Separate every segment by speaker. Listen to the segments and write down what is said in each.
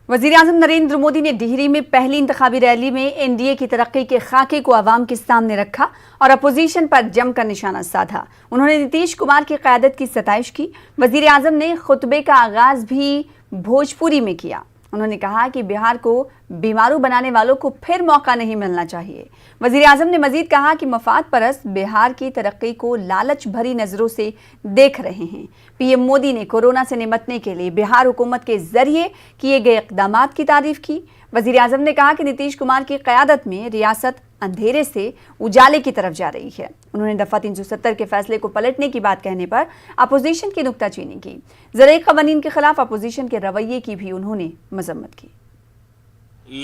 Speaker 1: वज़ीर-ए-आज़म नरेंद्र मोदी ने डिहरी में पहली इंतखाबी रैली में एनडीए की तरक्की के खाके को आवाम के सामने रखा और अपोजिशन पर जमकर निशाना साधा। उन्होंने नीतीश कुमार की क़यादत की सताइश की। वज़ीर-ए-आज़म ने खुतबे का आगाज भी भोजपुरी में किया। उन्होंने कहा कि बिहार को बीमारू बनाने वालों को फिर मौका नहीं मिलना चाहिए। वज़ीर-ए-आज़म ने मजीद कहा कि मफाद परस्त बिहार की तरक्की को लालच भरी नजरों से देख रहे हैं। पीएम मोदी ने कोरोना से निपटने के लिए बिहार हुकूमत के जरिए किए गए इक़दामात की तारीफ की। वज़ीर-ए-आज़म ने कहा कि नीतीश कुमार की क़यादत में रियासत अंधेरे से उजाले की तरफ जा रही है। उन्होंने दफा 370 के फैसले को पलटने की बात कहने पर अपोजिशन की नुक्ताचीनी की। ज़राई क़वानीन के खिलाफ अपोजिशन के रवैये की भी उन्होंने मजम्मत की।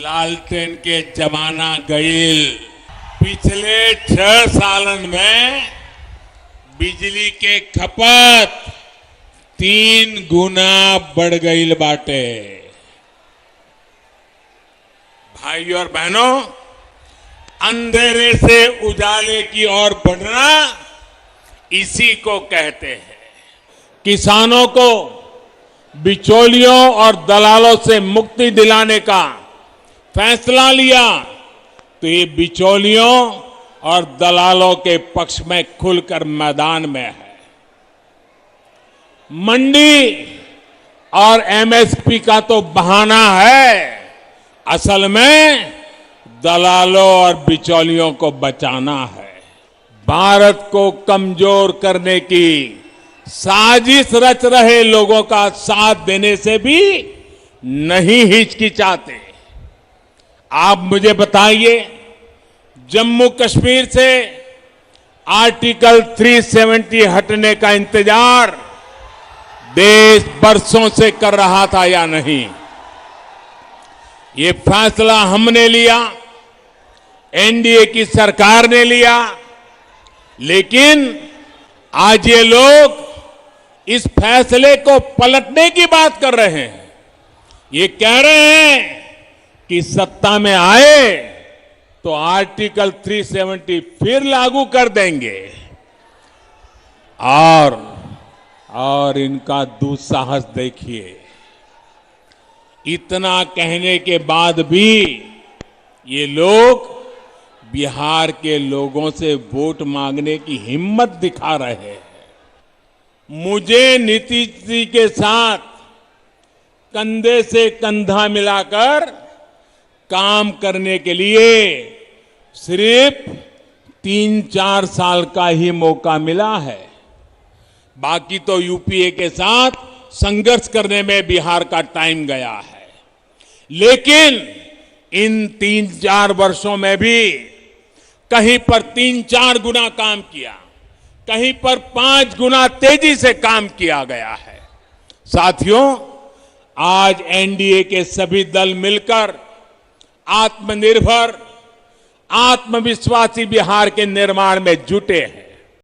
Speaker 2: लालटेन के जमाना गईल। पिछले 6 सालन में बिजली के खपत 3 गुना बढ़ गईल बाटे। भाइयों और बहनों, अंधेरे से उजाले की ओर बढ़ना इसी को कहते हैं। किसानों को बिचौलियों और दलालों से मुक्ति दिलाने का फैसला लिया तो ये बिचौलियों और दलालों के पक्ष में खुलकर मैदान में है। मंडी और एमएसपी का तो बहाना है, असल में दलालों और बिचौलियों को बचाना है। भारत को कमजोर करने की साजिश रच रहे लोगों का साथ देने से भी नहीं हिचकिचाते। आप मुझे बताइए, जम्मू कश्मीर से आर्टिकल 370 हटने का इंतजार देश बरसों से कर रहा था या नहीं? ये फैसला हमने लिया, एनडीए की सरकार ने लिया, लेकिन आज ये लोग इस फैसले को पलटने की बात कर रहे हैं। ये कह रहे हैं कि सत्ता में आए तो आर्टिकल 370 फिर लागू कर देंगे। और इनका दुस्साहस देखिए। इतना कहने के बाद भी ये लोग बिहार के लोगों से वोट मांगने की हिम्मत दिखा रहे हैं। मुझे नीतीश जी के साथ कंधे से कंधा मिलाकर काम करने के लिए सिर्फ 3-4 साल का ही मौका मिला है। बाकी तो यूपीए के साथ संघर्ष करने में बिहार का टाइम गया है। लेकिन इन 3-4 वर्षों में भी कहीं पर 3-4 गुना काम किया, कहीं पर 5 गुना तेजी से काम किया गया है। साथियों, आज एनडीए के सभी दल मिलकर आत्मनिर्भर, आत्मविश्वासी बिहार के निर्माण में जुटे हैं।